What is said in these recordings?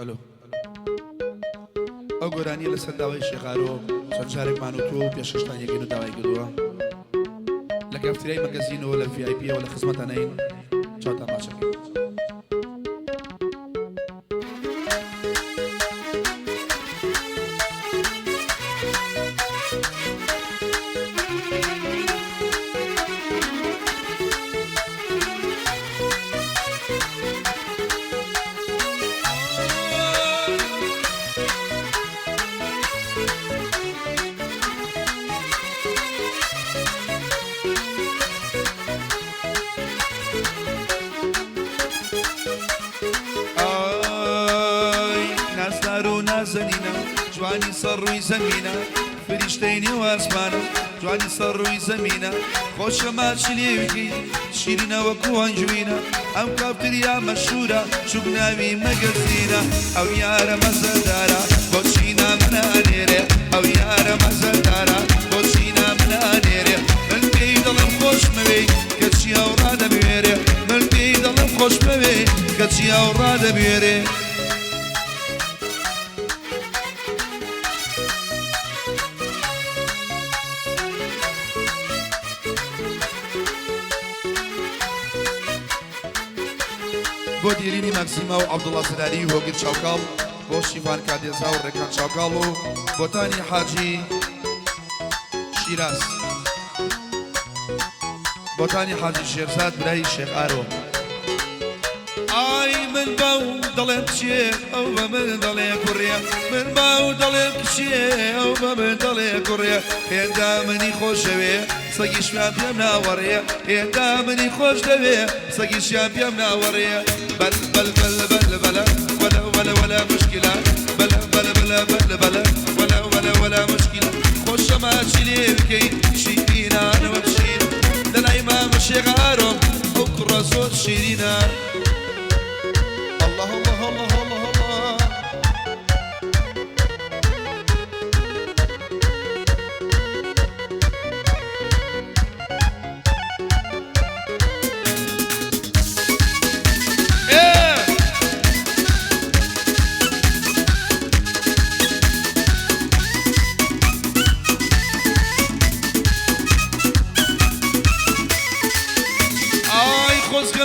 الو ئەو گۆرانیە لەسەر داوای شێخارۆ چەند جارێکمان و تۆ پێشکەشتان یەکەین و داوای کردووە لە کافتریای مەگەزینەوە لە VIPەوە لە خزمەتانەین چاوتان ماچەکەین. جوانی سەر ڕووی زەمینە فریشتەی نێو ئاسمانە جوانی سەر ڕووی زەمینە خۆشە ماچی لێویکەی شیرینە وەکو هەنجوینە ئەم کافتریا مەشهورە چوب ناوی مەگەزینە ئەو یارە مەزەدارە بۆچی نامنانێرێ ئەو یارە مەزەدارە بۆچی نامنانێرێ من پێی دەڵێم خۆش مەوەی کەچی ئەو ڕادەبوێرێ من پێی دەڵێم خۆش مەوەی کەچی ئەو ڕادەبوێرێ. بۆ دیرینی مەکسیمە و عەبدوڵڵا سەراری و هۆگر چاوکاڵ بۆ شیفان کادێزا و ڕێکان چاوکاڵ و بۆتانی حاجی شیراز بۆتانی حاجی شێرزاد برای شێخ ئارۆ. ئای من باو دەڵێم کچێ ئەو بە من دەڵێ کوڕێ من باو دەڵێم کچێ ئەو بە من دەڵێ کوڕێ هێندا منی خۆشەوێ سەگیشیان پێم ناوەڕێ هێندا منی خۆش دەوێ سەگیشیان پێم ناوەڕێ بل بل بل بل بلا ولا ولا ولا مشكلة بلا بلا بلا بلا بلا ولا ولا ولا مشكلة خوش ما تشيلي بكي شيرينا أنا وبشير دلعي ما مشي غارم بكرة صوت شيرينا. الله الله الله الله الله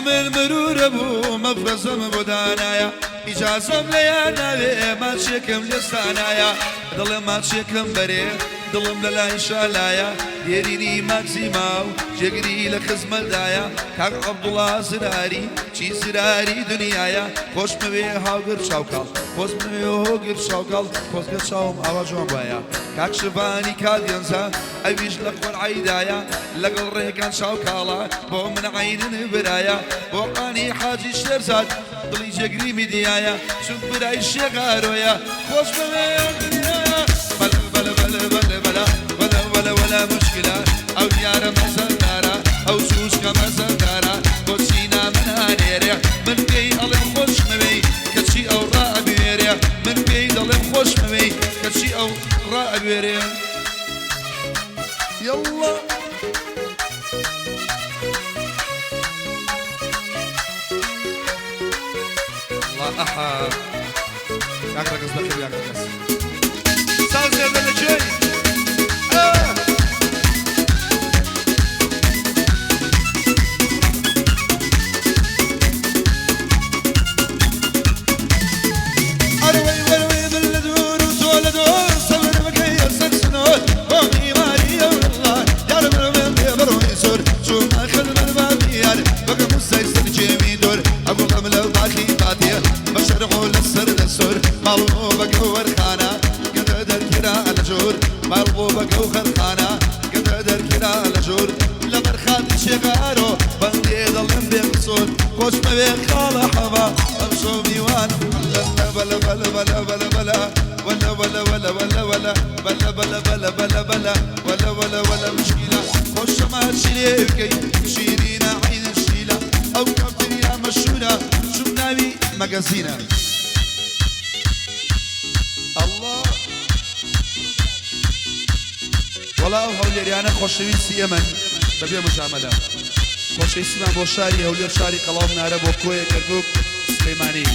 من مرور بو مفرزم بودانايا إجازم ليا ناوي ما تشيكم لستانايا دلم ما تشيكم بري دلم للا إنشالايا ديريني ماكسيماو جگري لخزم الدايا كاك عبدالله زراري چي زراري دنيايا خوش موي هاوگر شاوكال خوش موي هاوگر شاوكال خوش گل شاوم آوا جوان بايا كاك شفاني كالينزا أبيش لقور عيدايا لقل ريكان شاوكالا بو من عين برايا بوقاني حاجي شرزاد دلي جگري مديايا شوف براي شغارويا خوش موي دنيايا بلا بلا بلا بلا بلا ولا ولا ولا مشكلة أو ديارة مزندارة أو سوسكا مزندارة بوسينا من هانيريا من بي ألم خوش مبي كتشي أو راء بيريا من بي ألم خوش مبي كتشي أو راء بيريا. يلا الله أحد ياك رقص بخير ياك رقص سالسة بالجاي خوش مبي خالة حبا أمشو ميوان بلا بلا بلا بلا بلا ولا ولا ولا ولا ولا بلا بلا بلا بلا بلا ولا ولا ولا مشكلة خوش ما تشيلي بكي شيرينا عين الشيلة أو كفتريا مشهورة شو بناوي مجازينا. الله والله هوليري أنا خوشوين سيمن ببيع مجاملة خۆشەویستیمان بۆ شاری هەولێر شاری قەڵاو نارە بۆ کۆیە کەرکووک سلەیمانی.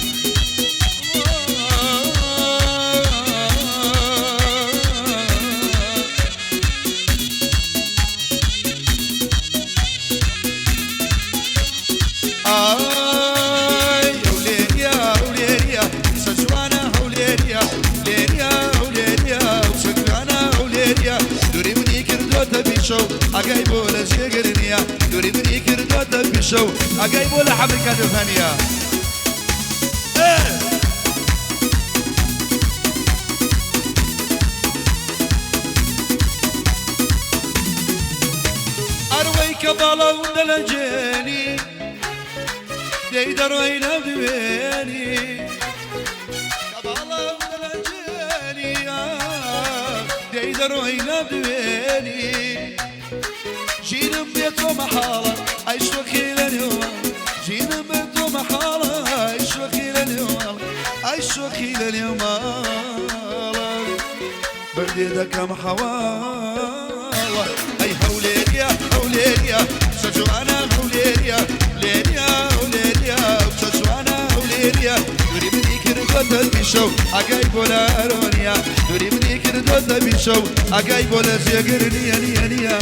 بشو أجايبه لشجرنيا دوري مني كردوت بشو أجايبه لحبك دفنيا أرويك بالا ودلجاني ديدر وين بدويني كبالا ودلجاني ديدر وين بدويني جينا بيتو محالة عيش وكيل اليوم جينا بيتو محالة عيش وكيل اليوم عيش وكيل اليوم برديدك محوالة أي هوليليا هوليليا شجوانا هوليليا ليليا هوليليا شجوانا هوليليا دوري مني كردوت بشو أجايبو لارونيا دوري مني كردوت بشو أجايبو لزيجرنيا نيا نيا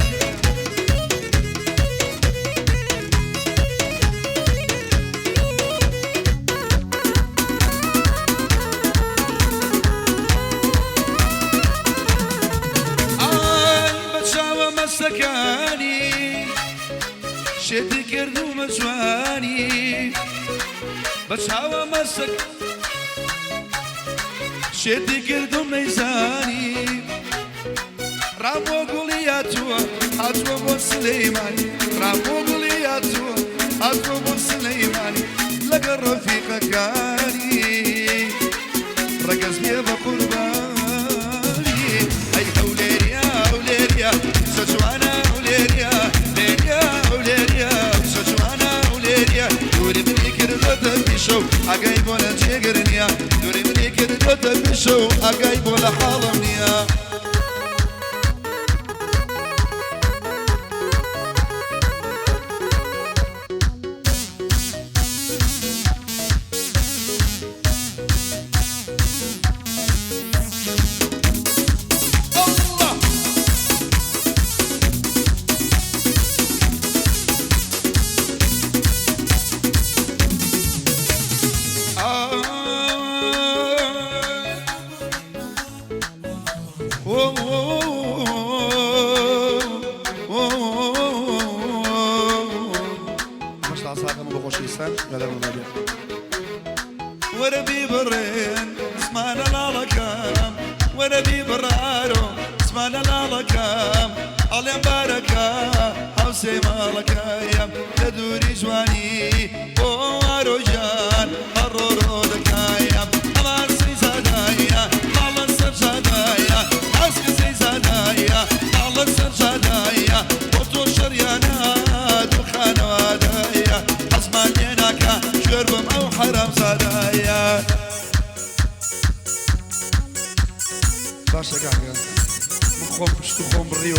مسكاني شدي كردو مجواني بس هوا مسك شدي كردو ميزاني رامو قولياتو أتو بو سليماني رامو قولياتو أتو بو سليماني لقى الرفيق كاني رقص بيه بقرباني أي هوليريا هوليريا شجوانا وليريا ليريا وليريا شجوانا وليريا دوري مني كردوت بشو أجايبو لجيجرنيا دوري مني كردوت بشو أجايبو لحالمنيا وربي برين اسمعنا لالكام وربي برارو اسمعنا لالكام علي مباركة حوسي مالكا يم تدوري جواني وارو جان هرورو دكايا أمار سيزادايا مالا سرجادايا عسك سيزادايا مالا سرجادايا وطو شريانا دخان وادايا حزمان يناكا شربم أو حرام زادايا باشا قاعد مخوم شتو خوم بالريو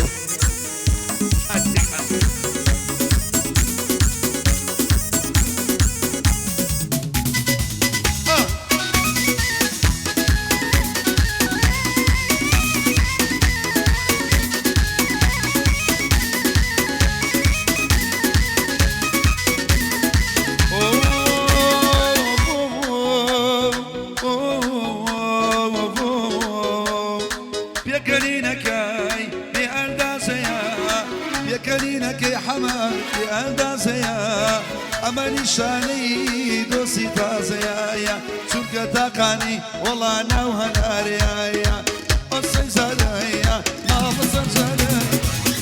كلينك حما في أندازيا أماني شاني دوسي تازيا يا شوكا تاقاني والله نوها ناريا أصي زادايا ما بصر زادايا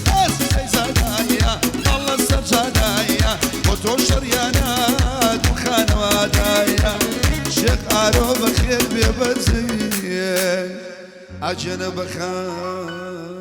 أصي زادايا الله سر زادايا وتوشر يا ناد وخان وادايا شيخ أرو بخير بيبزي أجنب خان